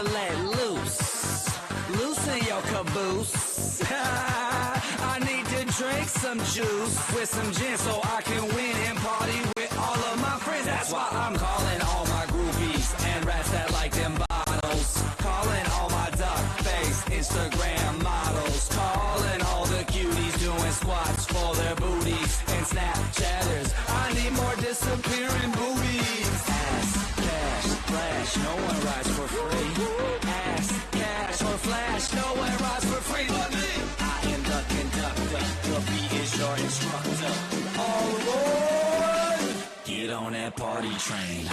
to let loose. Loosen your caboose. I need to drink some juice with some gin so I can win and party with all of my friends. That's why I'm calling all my groupies and rats that like them bottles. Calling all my duck-faced Instagram models. Calling all the cuties doing squats for their booties. And Snapchatters, I need more disappearing boobies. Ass, cash, flash, no one rides for free. Ass, cash, or flash, no one rides for free but me. I am the conductor, the beat is your instructor. All aboard! Get on that party train.